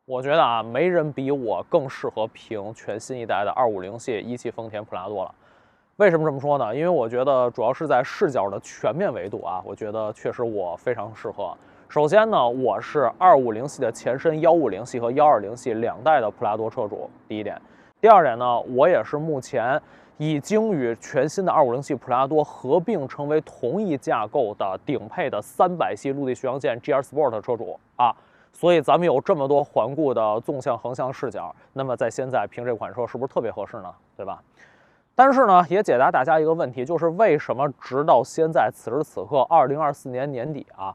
我觉得啊，没人比我更适合评全新一代的250系一汽丰田普拉多了。为什么这么说呢？因为我觉得主要是在视角的全面维度啊，我觉得确实我非常适合。首先呢，我是250系的前身150系和120系两代的普拉多车主，第一点。第二点呢，我也是目前已经与全新的250系普拉多合并成为同一架构的顶配的300系陆地巡洋舰 GR Sport 车主啊。所以咱们有这么多环顾的纵向、横向视角，那么在现在评这款车是不是特别合适呢？对吧？但是呢，也解答大家一个问题，就是为什么直到现在此时此刻，2024年年底啊，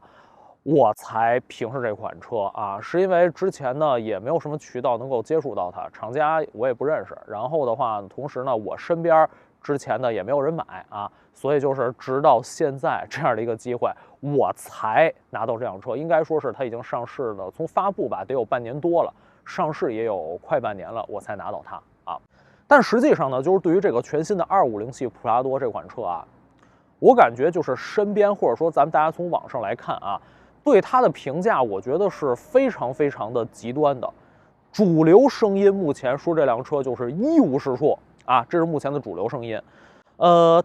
我才评视这款车啊？是因为之前呢也没有什么渠道能够接触到它，厂家我也不认识。然后的话，同时呢，我身边之前呢也没有人买啊，所以就是直到现在这样的一个机会，我才拿到这辆车。应该说是它已经上市了，从发布吧得有半年多了，上市也有快半年了，我才拿到它啊。但实际上呢，就是对于这个全新的250系普拉多这款车啊，我感觉就是身边或者说咱们大家从网上来看啊，对它的评价，我觉得是非常非常的极端的。主流声音目前说这辆车就是一无是处啊，这是目前的主流声音。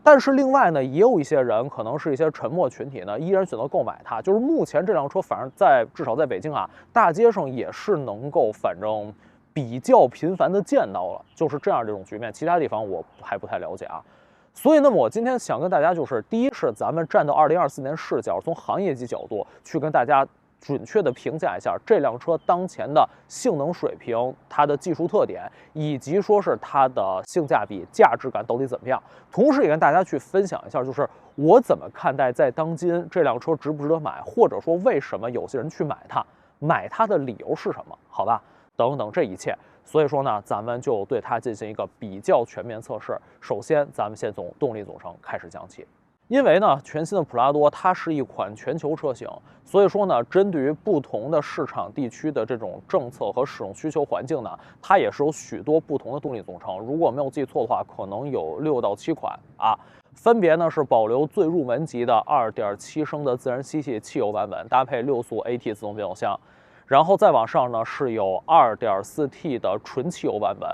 但是另外呢，也有一些人，可能是一些沉默群体呢，依然选择购买它。就是目前这辆车，反正至少在北京啊，大街上也是能够，反正比较频繁的见到了，就是这样这种局面。其他地方我还不太了解啊。所以，那么我今天想跟大家就是，第一是咱们站到2024年视角，从行业级角度去跟大家准确的评价一下这辆车当前的性能水平、它的技术特点，以及说是它的性价比、价值感到底怎么样。同时，也跟大家去分享一下，就是我怎么看待在当今这辆车值不值得买，或者说为什么有些人去买它，买它的理由是什么？好吧，等等这一切。所以说呢，咱们就对它进行一个比较全面测试。首先，咱们先从动力总成开始讲起。因为呢，全新的普拉多它是一款全球车型，所以说呢，针对于不同的市场地区的这种政策和使用需求环境呢，它也是有许多不同的动力总成。如果没有记错的话，可能有6到7款啊，分别呢是保留最入门级的2.7升的自然吸气汽油版本，搭配6速 AT 自动变速箱，然后再往上呢是有 2.4T 的纯汽油版本。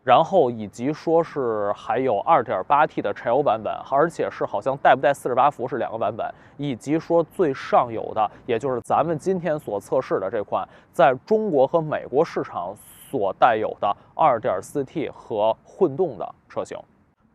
然后以及说是还有 2.8T 的柴油版本，而且是好像带不带48伏是2个版本，以及说最上游的，也就是咱们今天所测试的这款，在中国和美国市场所带有的 2.4T 和混动的车型。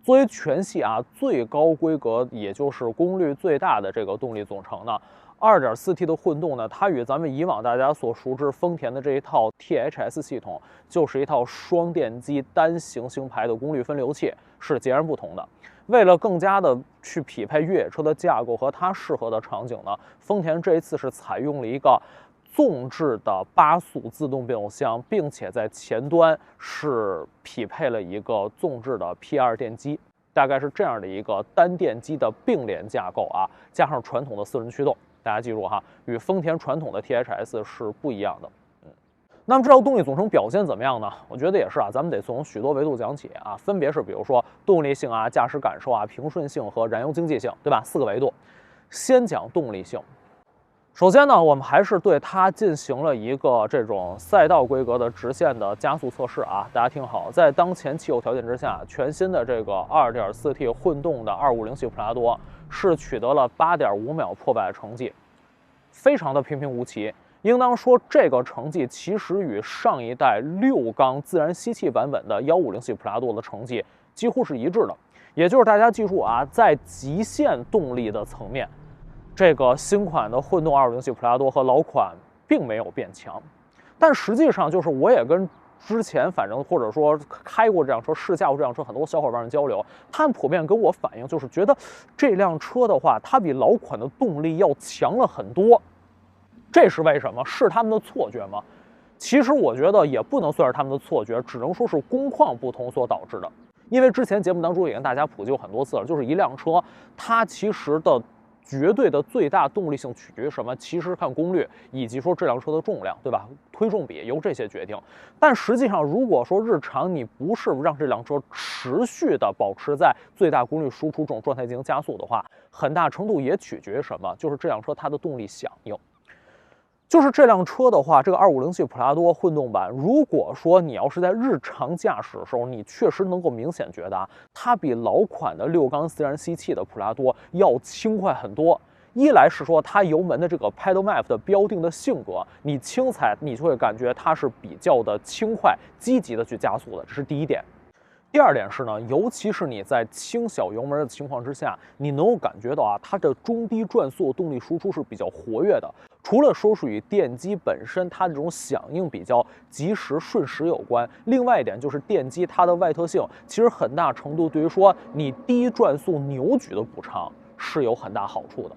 作为全系啊最高规格，也就是功率最大的这个动力总成呢，2.4T 的混动呢，它与咱们以往大家所熟知丰田的这一套 THS 系统，就是一套双电机单行星排的功率分流器，是截然不同的。为了更加的去匹配越野车的架构和它适合的场景呢，丰田这一次是采用了一个纵置的8速自动变速箱，并且在前端是匹配了一个纵置的 P2 电机。大概是这样的一个单电机的并联架构啊，加上传统的4轮驱动，大家记住哈，与丰田传统的 THS 是不一样的。那么这套动力总成表现怎么样呢？我觉得也是啊，咱们得从许多维度讲起啊，分别是比如说动力性啊、驾驶感受啊、平顺性和燃油经济性，对吧？4个维度。先讲动力性。首先呢，我们还是对它进行了一个这种赛道规格的直线的加速测试啊。大家听好，在当前气候条件之下，全新的这个 2.4T 混动的250系普拉多是取得了8.5秒破百的成绩，非常的平平无奇。应当说，这个成绩其实与上一代6缸自然吸气版本的150系普拉多的成绩几乎是一致的。也就是大家记住啊，在极限动力的层面，这个新款的混动250系普拉多和老款并没有变强，但实际上就是我也跟之前反正或者说开过这辆车、试驾过这辆车很多小伙伴交流，他们普遍跟我反映就是觉得这辆车的话，它比老款的动力要强了很多。这是为什么？是他们的错觉吗？其实我觉得也不能算是他们的错觉，只能说是工况不同所导致的。因为之前节目当中也跟大家普及过很多次了，就是一辆车它其实的绝对的最大动力性取决于什么？其实看功率，以及说这辆车的重量，对吧？推重比由这些决定。但实际上，如果说日常你不是让这辆车持续的保持在最大功率输出这种状态进行加速的话，很大程度也取决于什么？就是这辆车它的动力响应。就是这辆车的话，这个250系普拉多混动版，如果说你要是在日常驾驶的时候，你确实能够明显觉得啊，它比老款的6缸自然吸气的普拉多要轻快很多。一来是说它油门的这个 Pedelmap 的标定的性格，你轻踩你就会感觉它是比较的轻快、积极的去加速的，这是第一点。第二点是呢，尤其是你在轻小油门的情况之下，你能够感觉到啊，它的中低转速动力输出是比较活跃的。除了说是与电机本身它这种响应比较及时瞬时有关，另外一点就是电机它的外特性，其实很大程度对于说你低转速扭矩的补偿是有很大好处的。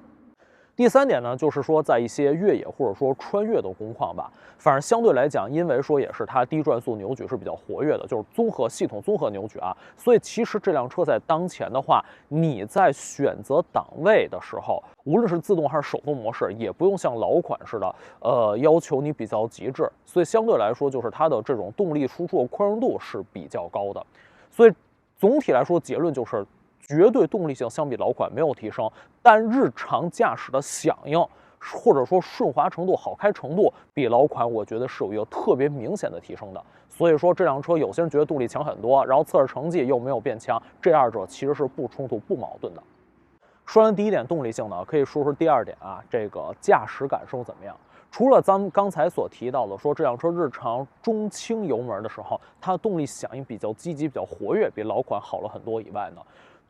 第三点呢，就是说在一些越野或者说穿越的工况吧，反正相对来讲，因为说也是它低转速扭矩是比较活跃的，就是系统综合扭矩啊，所以其实这辆车在当前的话，你在选择档位的时候，无论是自动还是手动模式，也不用像老款似的，要求你比较极致，所以相对来说，就是它的这种动力输出的宽容度是比较高的，所以总体来说，结论就是。绝对动力性相比老款没有提升，但日常驾驶的响应或者说顺滑程度、好开程度比老款我觉得是有一个特别明显的提升的。所以说这辆车有些人觉得动力强很多，然后测试成绩又没有变强，这二者其实是不冲突、不矛盾的。说完第一点动力性呢，可以说说第二点啊，这个驾驶感受怎么样？除了咱们刚才所提到的，说这辆车日常中轻油门的时候，它的动力响应比较积极、比较活跃，比老款好了很多以外呢。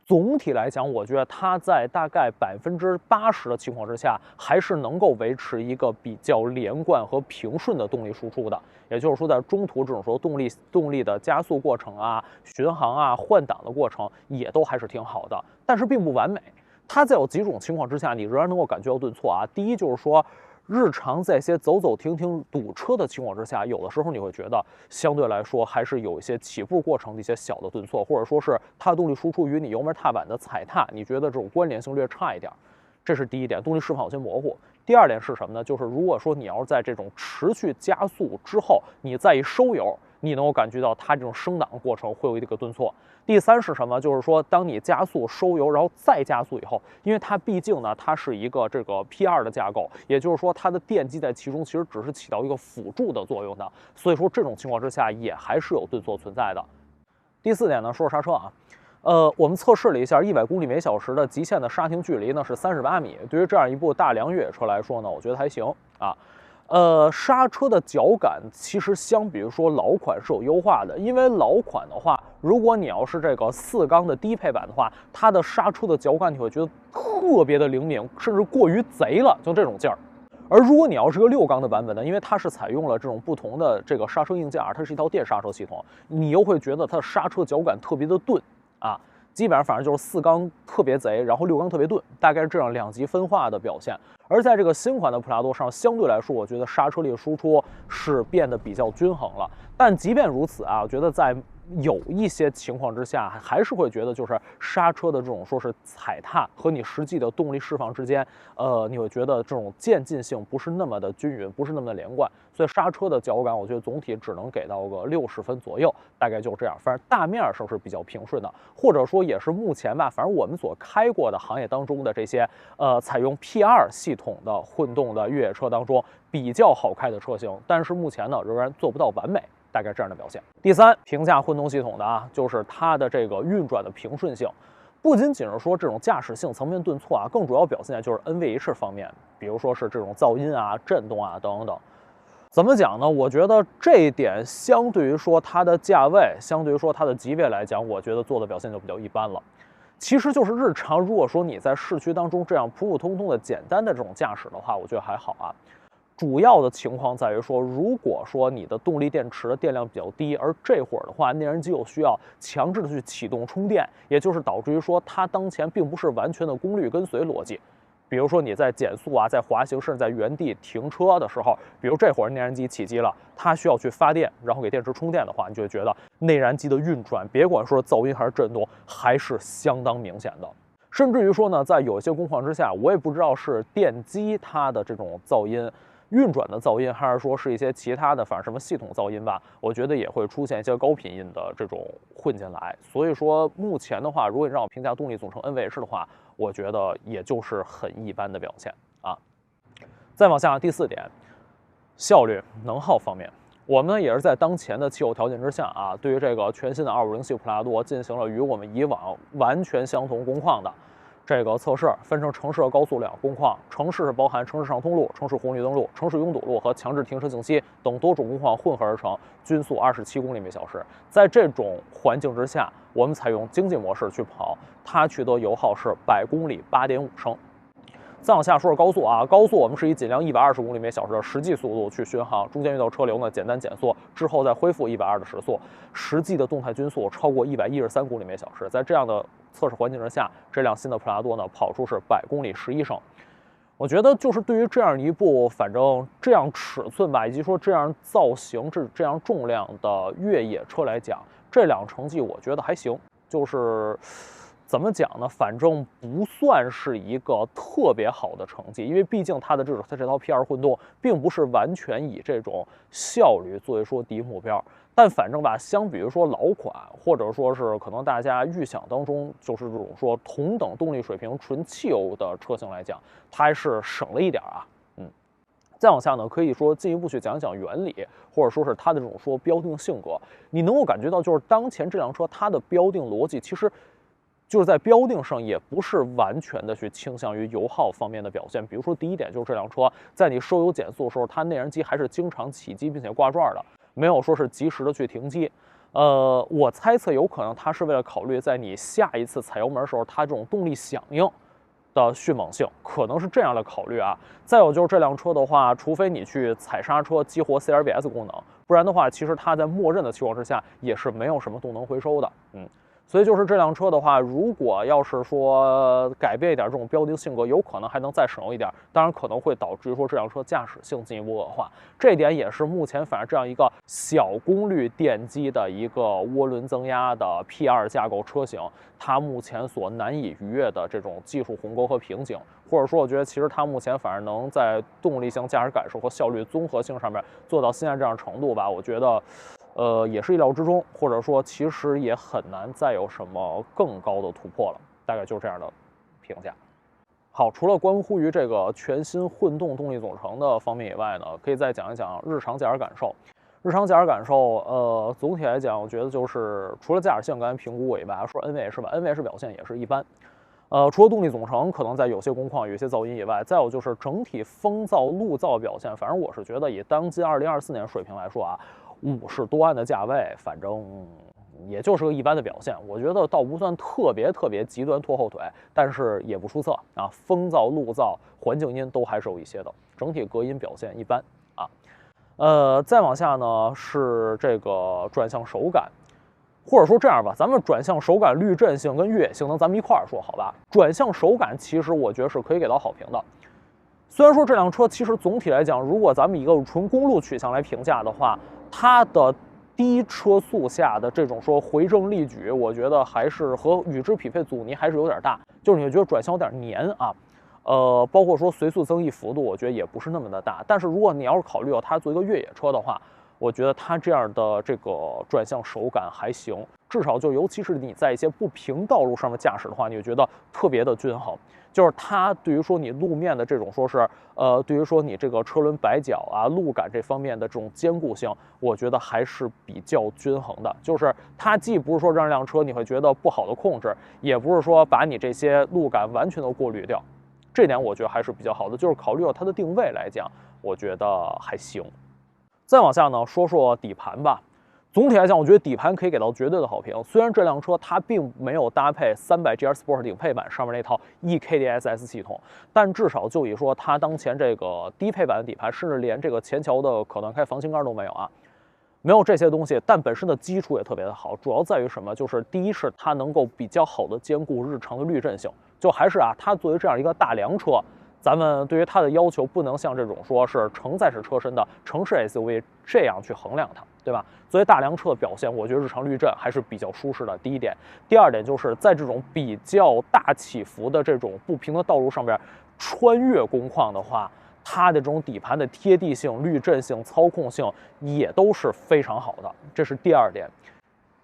总体来讲，我觉得它在大概80%的情况之下，还是能够维持一个比较连贯和平顺的动力输出的。也就是说，在中途这种说动力的加速过程啊、巡航啊、换挡的过程，也都还是挺好的，但是并不完美。它在有几种情况之下，你仍然能够感觉到顿挫啊。第一就是说，日常在一些走走停停堵车的情况之下，有的时候你会觉得相对来说还是有一些起步过程的一些小的顿挫，或者说是它动力输出与你油门踏板的踩踏，你觉得这种关联性略差一点，这是第一点，动力释放有些模糊。第二点是什么呢？就是如果说你要是在这种持续加速之后，你再一收油，你能够感觉到它这种升档的过程会有一个顿挫。第三是什么？就是说，当你加速收油，然后再加速以后，因为它毕竟呢，它是一个这个 P2的架构，也就是说，它的电机在其中其实只是起到一个辅助的作用的，所以说这种情况之下也还是有顿挫存在的。第四点呢，说说刹车啊。我们测试了一下100公里每小时的极限的刹停距离呢是38米，对于这样一部大梁越野车来说呢，我觉得还行啊。刹车的脚感其实相比于说老款是有优化的，因为老款的话，如果你要是这个4缸的低配版的话，它的刹车的脚感你会觉得特别的灵敏，甚至过于贼了，就这种劲儿。而如果你要是个6缸的版本呢，因为它是采用了这种不同的这个刹车硬件，它是一套电刹车系统，你又会觉得它的刹车脚感特别的钝啊。基本上反正就是4缸特别贼，然后6缸特别钝，大概是这样两极分化的表现。而在这个新款的普拉多上，相对来说，我觉得刹车力输出是变得比较均衡了。但即便如此啊，我觉得在有一些情况之下，还是会觉得就是刹车的这种说是踩踏和你实际的动力释放之间，你会觉得这种渐进性不是那么的均匀，不是那么的连贯，所以刹车的脚感，我觉得总体只能给到个60分左右，大概就这样。反正大面上是比较平顺的，或者说也是目前吧，反正我们所开过的行业当中的这些采用 P2系统的混动的越野车当中比较好开的车型，但是目前呢仍然做不到完美。大概这样的表现。第三，评价混动系统的啊，就是它的这个运转的平顺性，不仅仅是说这种驾驶性层面顿挫啊，更主要表现在就是 NVH 方面，比如说是这种噪音啊、震动啊等等。怎么讲呢？我觉得这一点相对于说它的价位，相对于说它的级别来讲，我觉得做的表现就比较一般了。其实就是日常，如果说你在市区当中这样普普通通的简单的这种驾驶的话，我觉得还好啊。主要的情况在于说，如果说你的动力电池的电量比较低，而这会儿的话，内燃机又需要强制的去启动充电，也就是导致于说它当前并不是完全的功率跟随逻辑。比如说你在减速啊，在滑行，甚至在原地停车的时候，比如这会儿内燃机起机了，它需要去发电，然后给电池充电的话，你就会觉得内燃机的运转，别管说噪音还是震动，还是相当明显的。甚至于说呢，在有一些工况之下，我也不知道是电机它的这种噪音。运转的噪音，还是说是一些其他的，反正什么系统噪音吧，我觉得也会出现一些高频音的这种混进来。所以说，目前的话，如果你让我评价动力总成 NVH 的话，我觉得也就是很一般的表现啊。再往下，第四点，效率、能耗方面，我们呢也是在当前的气候条件之下啊，对于这个全新的250系普拉多进行了与我们以往完全相同工况的这个测试，分成城市和高速两个工况。城市是包含城市上通路、城市红绿灯路、城市拥堵路和强制停车信息等多种工况混合而成，均速27公里每小时。在这种环境之下，我们采用经济模式去跑，它取得油耗是100公里8.5升。再往下说是高速啊，高速我们是以尽量120公里每小时的实际速度去巡航，中间遇到车流呢，简单减速之后再恢复120的时速，实际的动态均速超过113公里每小时。在这样的测试环境之下，这辆新的普拉多呢跑出是100公里11升。我觉得就是对于这样一部反正这样尺寸吧，以及说这样造型、这样重量的越野车来讲，这辆成绩我觉得还行，就是。怎么讲呢？反正不算是一个特别好的成绩，因为毕竟它的这套 P2 混动并不是完全以这种效率作为说第一目标。但反正吧，相比于说老款，或者说是可能大家预想当中就是这种说同等动力水平纯汽油的车型来讲，它还是省了一点啊。再往下呢，可以说进一步去讲一讲原理，或者说是它的这种说标定性格。你能够感觉到，就是当前这辆车它的标定逻辑其实。就是在标定上也不是完全的去倾向于油耗方面的表现。比如说第一点就是这辆车在你收油减速的时候，它内燃机还是经常起机并且挂转的，没有说是及时的去停机。我猜测有可能它是为了考虑在你下一次踩油门的时候，它这种动力响应的迅猛性，可能是这样的考虑啊。再有就是这辆车的话，除非你去踩刹车激活 CRBS 功能，不然的话，其实它在默认的情况之下也是没有什么动能回收的。所以就是这辆车的话，如果要是说改变一点这种标定性格，有可能还能再省油一点，当然可能会导致说这辆车驾驶性进一步恶化。这一点也是目前反正这样一个小功率电机的一个涡轮增压的 P2 架构车型，它目前所难以逾越的这种技术鸿沟和瓶颈。或者说，我觉得其实它目前反而能在动力性、驾驶感受和效率综合性上面做到现在这样程度吧，我觉得。也是意料之中，或者说其实也很难再有什么更高的突破了，大概就是这样的评价。好，除了关乎于这个全新混动动力总成的方面以外呢，可以再讲一讲日常驾驶感受。日常驾驶感受，总体来讲，我觉得就是除了驾驶性刚才评估过以外，说 NVH 吧，NVH 表现也是一般。除了动力总成可能在有些工况有些噪音以外，再有就是整体风噪、路噪表现，反正我是觉得以当今2024年水平来说啊。50多万的价位，反正也就是个一般的表现。我觉得倒不算特别极端拖后腿，但是也不出色啊。风噪、路噪、环境音都还是有一些的，整体隔音表现一般啊。再往下呢是这个转向手感，或者说这样吧，咱们转向手感、滤震性跟越野性能咱们一块儿说好吧。转向手感其实我觉得是可以给到好评的。虽然说这辆车其实总体来讲，如果咱们以一个纯公路取向来评价的话，它的低车速下的这种说回正力矩，我觉得还是和与之匹配阻尼还是有点大，就是你觉得转向有点黏啊。包括说随速增益幅度，我觉得也不是那么的大。但是如果你要是考虑到它做一个越野车的话，我觉得它这样的这个转向手感还行，至少就尤其是你在一些不平道路上面驾驶的话，你就觉得特别的均衡。就是它对于说你路面的这种说是对于说你这个车轮摆角啊、路感这方面的这种坚固性，我觉得还是比较均衡的。就是它既不是说让这辆车你会觉得不好的控制，也不是说把你这些路感完全都过滤掉，这点我觉得还是比较好的。就是考虑到它的定位来讲，我觉得还行。再往下呢，说说底盘吧。总体来讲，我觉得底盘可以给到绝对的好评。虽然这辆车它并没有搭配300GR Sport 顶配版上面那套 EKDSS 系统，但至少就以说它当前这个低配版的底盘，甚至连这个前桥的可断开防倾杆都没有啊，没有这些东西，但本身的基础也特别的好。主要在于什么？就是第一是它能够比较好的兼顾日常的滤震性，就还是啊，它作为这样一个大梁车。咱们对于它的要求不能像这种说是承载式车身的城市 SUV 这样去衡量它，对吧？作为大梁车的表现，我觉得日常滤震还是比较舒适的。第一点，第二点就是在这种比较大起伏的这种不平的道路上边穿越工况的话，它的这种底盘的贴地性、滤震性、操控性也都是非常好的，这是第二点。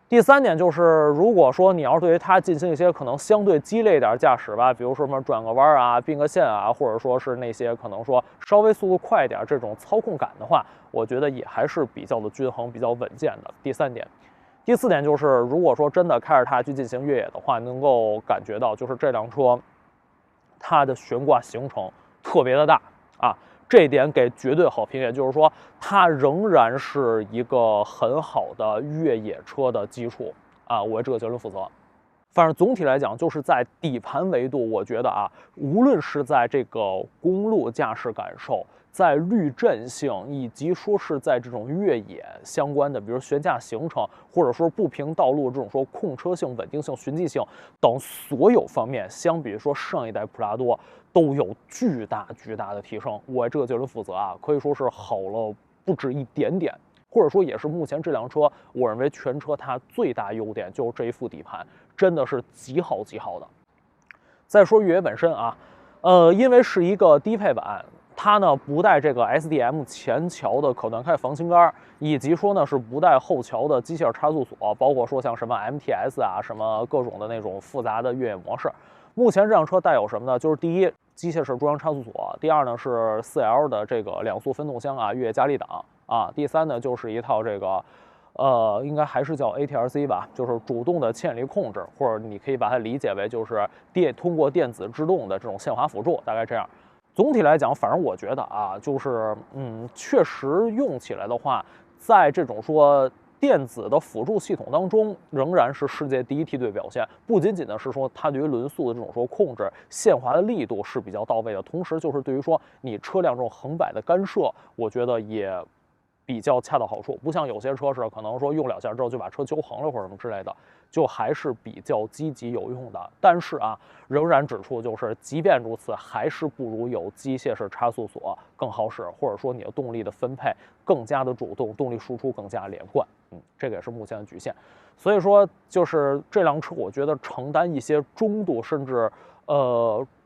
第3点就是，如果说你要是对于它进行一些可能相对激烈一点驾驶吧，比如说什么转个弯啊、并个线啊，或者说是那些可能说稍微速度快一点这种操控感的话，我觉得也还是比较的均衡、比较稳健的。第3点。第4点就是，如果说真的开着它去进行越野的话，能够感觉到就是这辆车它的悬挂行程特别的大啊。这一点给绝对好评，也就是说，它仍然是一个很好的越野车的基础啊，我为这个结论负责。反正总体来讲，就是在底盘维度，我觉得啊，无论是在这个公路驾驶感受，在滤震性，以及说是在这种越野相关的，比如悬架行程，或者说不平道路这种说控车性、稳定性、循迹性等所有方面，相比说上一代普拉多都有巨大的提升。我为这个结论负责啊，可以说是好了不止一点点。或者说也是目前这辆车，我认为全车它最大优点就是这一副底盘，真的是极好的。再说越野本身啊，因为是一个低配版，它呢不带这个 SDM 前桥的可断开防倾杆，以及说呢是不带后桥的机械差速锁，包括说像什么 MTS 啊，什么各种的那种复杂的越野模式。目前这辆车带有什么呢？就是第一，机械式中央差速锁；第二呢是4L 的这个2速分动箱啊，越野加力档啊；第3呢就是一套这个，应该还是叫 ATRC 吧，就是主动的牵引力控制，或者你可以把它理解为就是通过电子制动的这种限滑辅助，大概这样。总体来讲，反正我觉得啊，就是确实用起来的话，在这种说电子的辅助系统当中，仍然是世界第一梯队表现。不仅仅的是说它对于轮速的这种说控制、限滑的力度是比较到位的，同时就是对于说你车辆这种横摆的干涉，我觉得也比较恰到好处。不像有些车是可能说用2下之后就把车揪横了或者什么之类的，就还是比较积极有用的。但是啊，仍然指出就是，即便如此，还是不如有机械式差速锁更好使，或者说你的动力的分配更加的主动，动力输出更加连贯。这个也是目前的局限。所以说，就是这辆车，我觉得承担一些中度甚至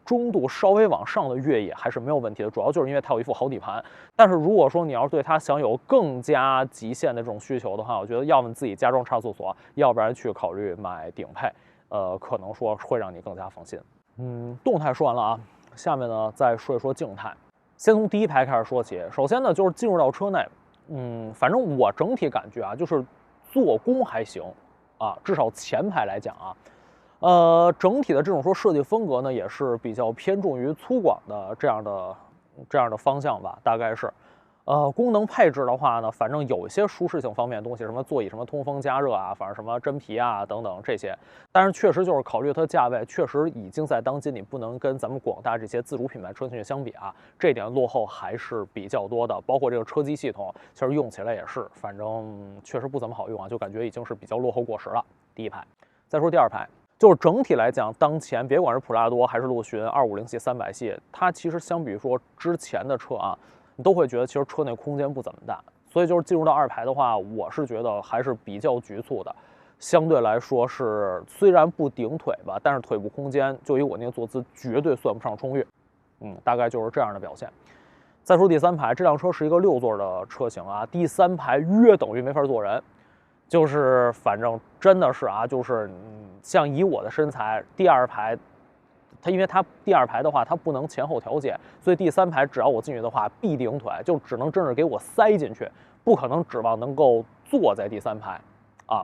中度稍微往上的越野还是没有问题的，主要就是因为它有一副好底盘。但是如果说你要是对它想有更加极限的这种需求的话，我觉得要么自己加装差速锁，要不然去考虑买顶配，可能说会让你更加放心。动态说完了啊，下面呢再说一说静态。先从第一排开始说起，首先呢就是进入到车内，反正我整体感觉啊，就是做工还行啊，至少前排来讲啊，整体的这种说设计风格呢，也是比较偏重于粗犷的这样的方向吧，大概是。功能配置的话呢，反正有一些舒适性方面的东西，什么座椅什么通风加热啊，反正什么真皮啊等等这些。但是确实就是考虑它价位，确实已经在当今你不能跟咱们广大这些自主品牌车型相比啊，这点落后还是比较多的。包括这个车机系统，其实用起来也是，反正确实不怎么好用啊，就感觉已经是比较落后过时了。第一排，再说第二排。就是整体来讲，当前别管是普拉多还是陆巡250系、300系，它其实相比说之前的车啊，你都会觉得其实车内空间不怎么大。所以就是进入到2排的话，我是觉得还是比较局促的。相对来说是虽然不顶腿吧，但是腿部空间就以我那个坐姿绝对算不上充裕。大概就是这样的表现。再说第3排，这辆车是一个6座的车型啊，第3排约等于没法坐人。就是反正真的是啊，就是像以我的身材，第2排，因为它第2排的话，它不能前后调节，所以第3排只要我进去的话，必顶腿，就只能真是给我塞进去，不可能指望能够坐在第3排啊。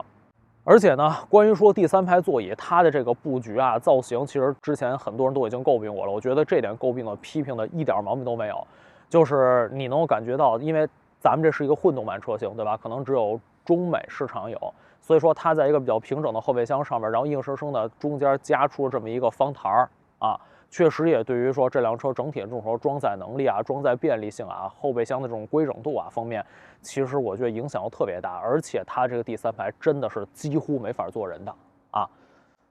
而且呢，关于说第3排座椅，它的这个布局啊、造型，其实之前很多人都已经诟病我了，我觉得这点诟病的、批评的一点毛病都没有，就是你能够感觉到，因为咱们这是一个混动版车型，对吧？可能只有中美市场有，所以说它在一个比较平整的后备箱上面，然后硬生生的中间加出这么一个方台儿啊，确实也对于说这辆车整体的这种说装载能力啊、装载便利性啊、后备箱的这种规整度啊方面，其实我觉得影响又特别大，而且它这个第3排真的是几乎没法坐人的啊，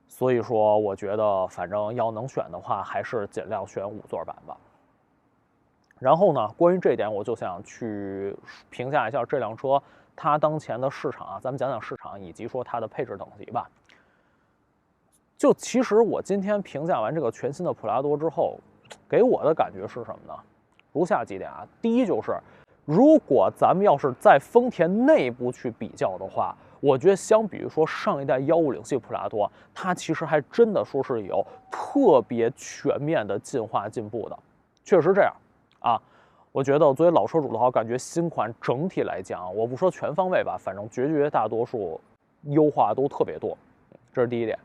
所以说我觉得反正要能选的话，还是尽量选5座版吧。然后呢，关于这点，我就想去评价一下这辆车它当前的市场啊，咱们讲讲市场以及说它的配置等级吧。就其实我今天评价完这个全新的普拉多之后，给我的感觉是什么呢？如下几点啊。第一就是，如果咱们要是在丰田内部去比较的话，我觉得相比于说上一代150系普拉多，它其实还真的说是有特别全面的进化进步的，确实这样啊。我觉得作为老车主的话，感觉新款整体来讲，我不说全方位吧，反正绝大多数优化都特别多，这是第一点。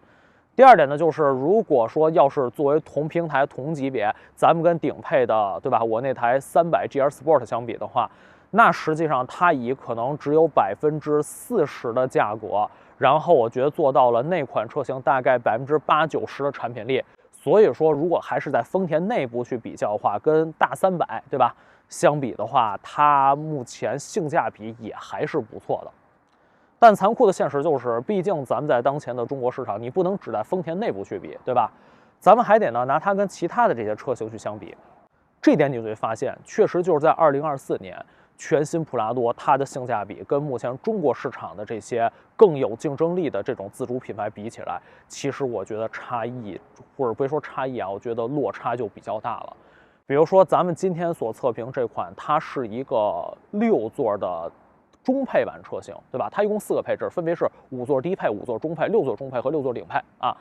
第二点呢，就是如果说要是作为同平台同级别，咱们跟顶配的，对吧？我那台300 GR Sport 相比的话，那实际上它以可能只有40%的价格，然后我觉得做到了那款车型大概80%-90%的产品力。所以说，如果还是在丰田内部去比较的话，跟大300，对吧？相比的话，它目前性价比也还是不错的。但残酷的现实就是，毕竟咱们在当前的中国市场，你不能只在丰田内部去比，对吧？咱们还得呢拿它跟其他的这些车型去相比。这点你就会发现，确实就是在2024年，全新普拉多它的性价比跟目前中国市场的这些更有竞争力的这种自主品牌比起来，其实我觉得差异，或者不说差异啊，我觉得落差就比较大了。比如说咱们今天所测评这款，它是一个6座的中配版车型，对吧？它一共4个配置，分别是5座低配、5座中配、6座中配和6座顶配啊。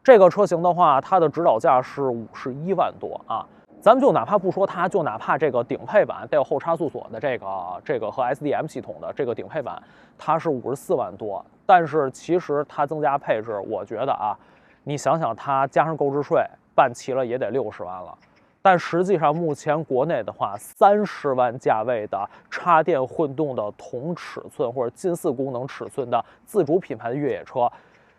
这个车型的话，它的指导价是51万多啊。咱们就哪怕不说它，就哪怕这个顶配版带有后差速锁的这个和 SDM 系统的这个顶配版，它是54万多。但是其实它增加配置，我觉得啊，你想想它加上购置税办齐了也得60万了。但实际上，目前国内的话，30万价位的插电混动的同尺寸或者近似功能尺寸的自主品牌的越野车，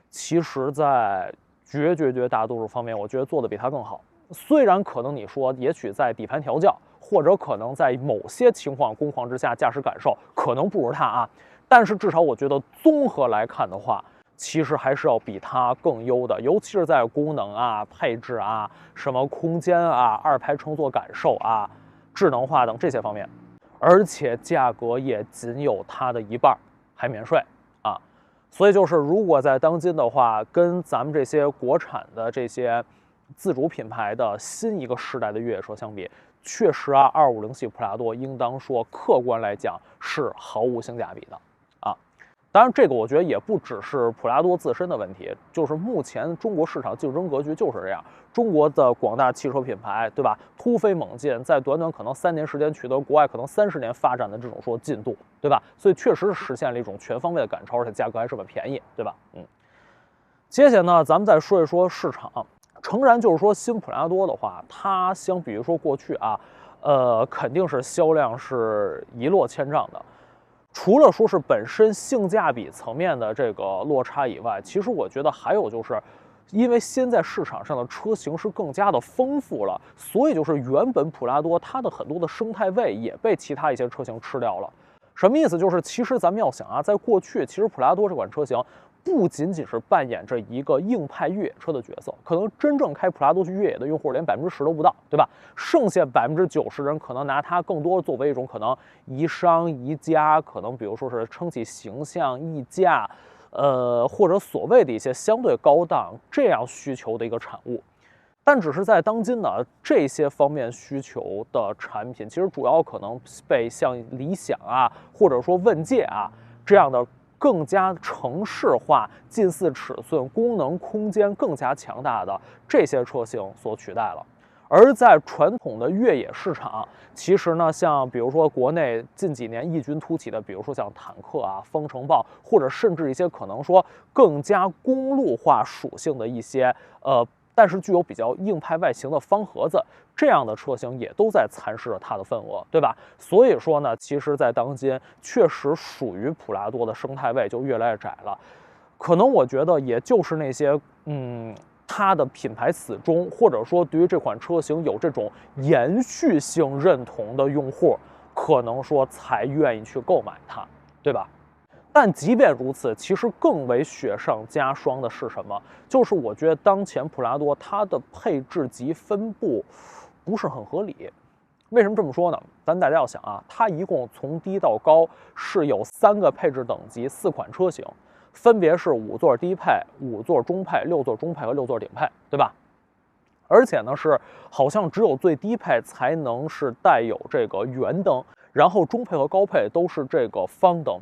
其实在绝大多数方面，我觉得做的比它更好。虽然可能你说，也许在底盘调教，或者可能在某些情况工况之下，驾驶感受可能不如它啊，但是至少我觉得综合来看的话，其实还是要比它更优的，尤其是在功能啊、配置啊、什么空间啊、2排乘坐感受啊、智能化等这些方面，而且价格也仅有它的一半，还免税啊。所以就是如果在当今的话，跟咱们这些国产的这些自主品牌的新一个时代的越野车相比，确实啊，250系普拉多应当说客观来讲是毫无性价比的啊。当然，这个我觉得也不只是普拉多自身的问题，就是目前中国市场竞争格局就是这样。中国的广大汽车品牌，对吧？突飞猛进，在短可能3年时间取得国外可能30年发展的这种说进度，对吧？所以确实是实现了一种全方位的赶超，而且价格还是很便宜，对吧？接下来呢，咱们再说一说市场。诚然，就是说新普拉多的话，它相比于说过去啊，肯定是销量是一落千丈的。除了说是本身性价比层面的这个落差以外，其实我觉得还有就是，因为现在市场上的车型是更加的丰富了，所以就是原本普拉多它的很多的生态位也被其他一些车型吃掉了。什么意思？就是其实咱们要想啊，在过去，其实普拉多这款车型不仅仅是扮演着一个硬派越野车的角色，可能真正开普拉多去越野的用户连10%都不到，对吧？剩下90%人可能拿它更多作为一种可能宜商宜家，可能比如说是撑起形象溢价，或者所谓的一些相对高档这样需求的一个产物。但只是在当今呢，这些方面需求的产品，其实主要可能被像理想啊，或者说问界啊这样的更加城市化、近似尺寸、功能空间更加强大的这些车型所取代了。而在传统的越野市场，其实呢，像比如说国内近几年异军突起的，比如说像坦克啊、风城豹，或者甚至一些可能说更加公路化属性的一些但是具有比较硬派外形的方盒子，这样的车型也都在蚕食着它的份额，对吧？所以说呢，其实，在当今确实属于普拉多的生态位就越来越窄了。可能我觉得，也就是那些它的品牌死忠，或者说对于这款车型有这种延续性认同的用户，可能说才愿意去购买它，对吧？但即便如此，其实更为雪上加霜的是什么？就是我觉得当前普拉多它的配置及分布不是很合理。为什么这么说呢？大家要想啊，它一共从低到高是有3个配置等级，4款车型，分别是5座低配、5座中配、6座中配和6座顶配，对吧？而且呢是好像只有最低配才能是带有这个圆灯，然后中配和高配都是这个方灯。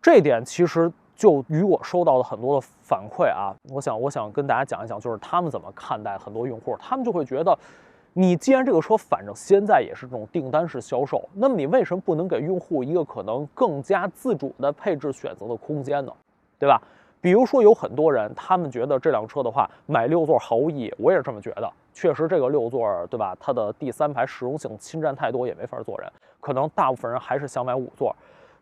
这点其实就与我收到了很多的反馈啊，我想跟大家讲一讲，就是他们怎么看待很多用户，他们就会觉得，你既然这个车反正现在也是这种订单式销售，那么你为什么不能给用户一个可能更加自主的配置选择的空间呢？对吧？比如说有很多人，他们觉得这辆车的话，买6座毫无意义，我也是这么觉得。确实，这个6座，对吧？它的第3排实用性侵占太多，也没法坐人。可能大部分人还是想买5座，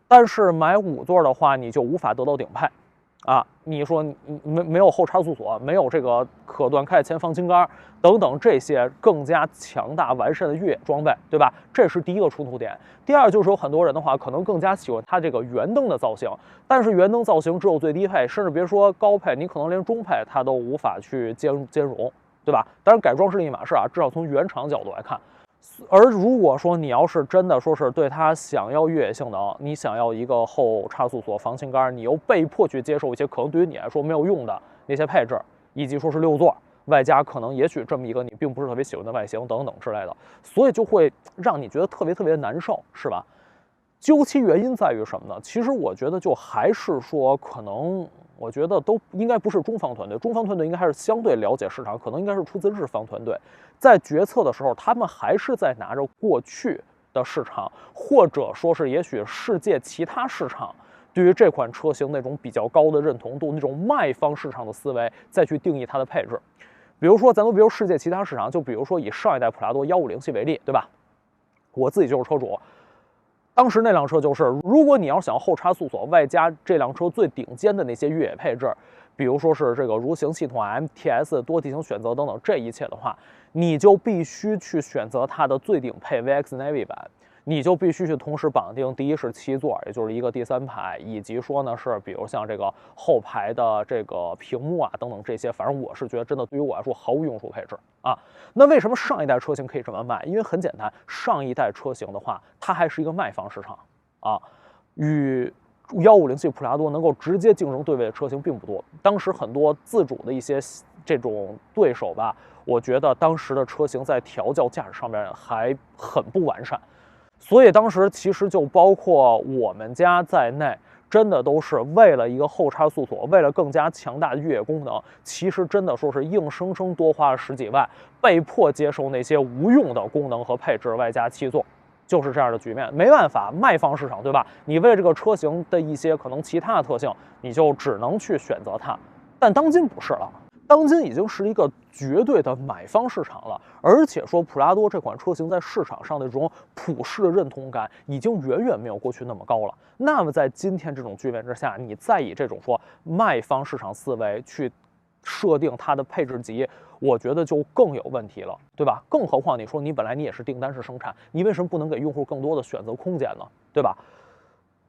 但是买5座的话，你就无法得到顶配。啊，你说没有后差速锁，没有这个可断开前防倾杆等等这些更加强大完善的越野装备，对吧？这是第一个冲突点。第二就是有很多人的话，可能更加喜欢它这个圆灯的造型，但是圆灯造型只有最低配，甚至别说高配，你可能连中配它都无法去兼容，对吧？当然改装是另一码事啊，至少从原厂角度来看。而如果说你要是真的说是对它想要越野性能，你想要一个后差速锁、防倾杆，你又被迫去接受一些可能对于你来说没有用的那些配置，以及说是6座，外加可能也许这么一个你并不是特别喜欢的外形等等之类的，所以就会让你觉得特别难受，是吧？究其原因在于什么呢？其实我觉得就还是说，可能我觉得都应该不是中方团队，中方团队应该还是相对了解市场，可能应该是出自日方团队，在决策的时候，他们还是在拿着过去的市场，或者说是也许世界其他市场对于这款车型那种比较高的认同度，那种卖方市场的思维，再去定义它的配置。比如说，比如世界其他市场，就比如说以上一代普拉多150系为例，对吧？我自己就是车主。当时那辆车就是，如果你要想后差速锁，外加这辆车最顶尖的那些越野配置，比如说是这个蠕行系统、MTS 多地形选择等等这一切的话，你就必须去选择它的最顶配 VX Navy 版，你就必须去同时绑定第一是7座，也就是一个第3排，以及说呢是比如像这个后排的这个屏幕啊等等这些，反正我是觉得真的对于我来说毫无用处配置啊。那为什么上一代车型可以这么卖？因为很简单，上一代车型的话，它还是一个卖方市场啊，与150系普拉多能够直接竞争对位的车型并不多。当时很多自主的一些这种对手吧，我觉得当时的车型在调教驾驶上面还很不完善，所以当时其实就包括我们家在内。真的都是为了一个后差速锁，为了更加强大的越野功能，其实真的说是硬生生多花了10几万，被迫接受那些无用的功能和配置，外加7座，就是这样的局面。没办法，卖方市场，对吧？你为这个车型的一些可能其他的特性，你就只能去选择它。但当今不是了。当今已经是一个绝对的买方市场了，而且说普拉多这款车型在市场上的这种普世的认同感已经远远没有过去那么高了。那么在今天这种局面之下，你再以这种说卖方市场思维去设定它的配置级，我觉得就更有问题了，对吧？更何况你说你本来你也是订单式生产，你为什么不能给用户更多的选择空间呢？对吧？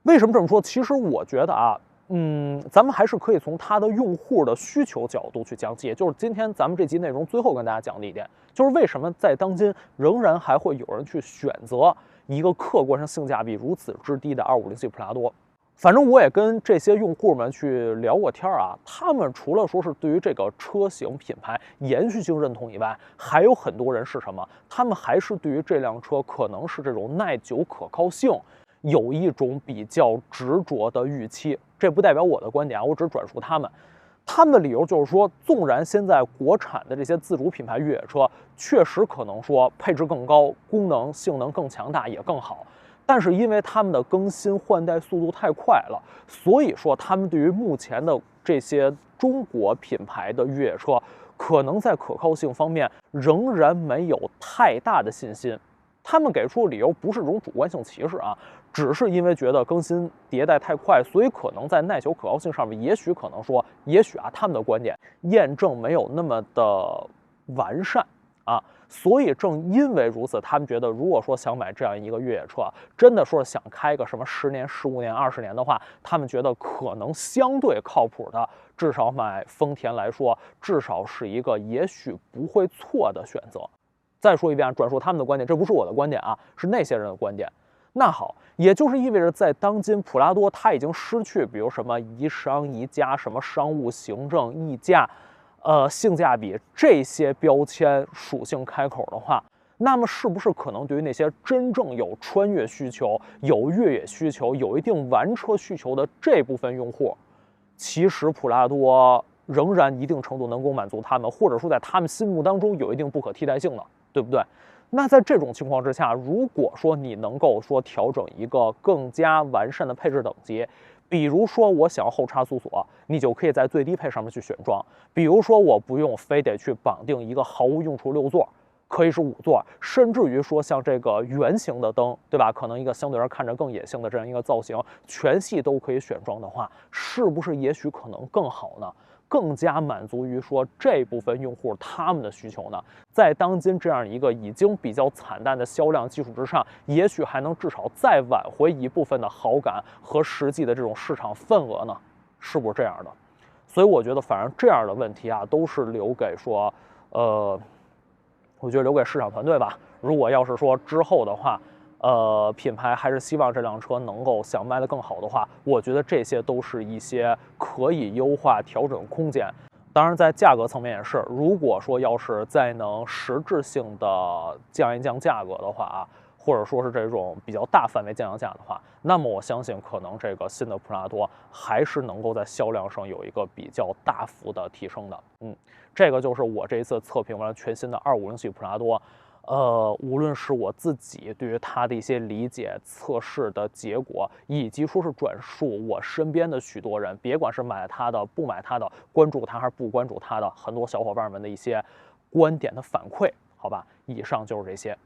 为什么这么说？其实我觉得啊。咱们还是可以从它的用户的需求角度去讲解，也就是今天咱们这集内容最后跟大家讲的一点，就是为什么在当今仍然还会有人去选择一个客观上性价比如此之低的250系普拉多。反正我也跟这些用户们去聊过天啊，他们除了说是对于这个车型品牌延续性认同以外，还有很多人是什么？他们还是对于这辆车可能是这种耐久可靠性有一种比较执着的预期。这不代表我的观点啊，我只转述他们。他们的理由就是说，纵然现在国产的这些自主品牌越野车确实可能说配置更高，功能性能更强大也更好，但是因为他们的更新换代速度太快了，所以说他们对于目前的这些中国品牌的越野车，可能在可靠性方面仍然没有太大的信心。他们给出的理由不是这种主观性歧视啊，只是因为觉得更新迭代太快，所以可能在耐久可靠性上面，也许可能说，也许啊，他们的观点验证没有那么的完善啊，所以正因为如此，他们觉得如果说想买这样一个越野车，真的说想开个什么10年、15年、20年的话，他们觉得可能相对靠谱的，至少买丰田来说，至少是一个也许不会错的选择。再说一遍，转述他们的观点，这不是我的观点啊，是那些人的观点。那好，也就是意味着在当今普拉多它已经失去，比如什么宜商、宜家、什么商务、行政、溢价、性价比这些标签属性开口的话，那么是不是可能对于那些真正有穿越需求、有越野需求、有一定玩车需求的这部分用户，其实普拉多仍然一定程度能够满足他们，或者说在他们心目当中有一定不可替代性的，对不对？那在这种情况之下，如果说你能够说调整一个更加完善的配置等级，比如说我想要后插速锁，你就可以在最低配上面去选装；比如说我不用非得去绑定一个毫无用处6座，可以是5座，甚至于说像这个圆形的灯，对吧？可能一个相对而看着更野性的这样一个造型，全系都可以选装的话，是不是也许可能更好呢？更加满足于说这部分用户他们的需求呢？在当今这样一个已经比较惨淡的销量基础之上，也许还能至少再挽回一部分的好感和实际的这种市场份额呢？是不是这样的？所以我觉得，反正这样的问题啊，都是留给说，我觉得留给市场团队吧。如果要是说之后的话，品牌还是希望这辆车能够想卖得更好的话，我觉得这些都是一些可以优化调整空间。当然，在价格层面也是，如果说要是再能实质性的降一降价格的话啊，或者说是这种比较大范围降价的话，那么我相信可能这个新的普拉多还是能够在销量上有一个比较大幅的提升的。这个就是我这一次测评完了全新的250系普拉多。无论是我自己对于它的一些理解、测试的结果，以及说是转述我身边的许多人，别管是买它的、不买它的、关注它还是不关注它的，很多小伙伴们的一些观点的反馈，好吧，以上就是这些。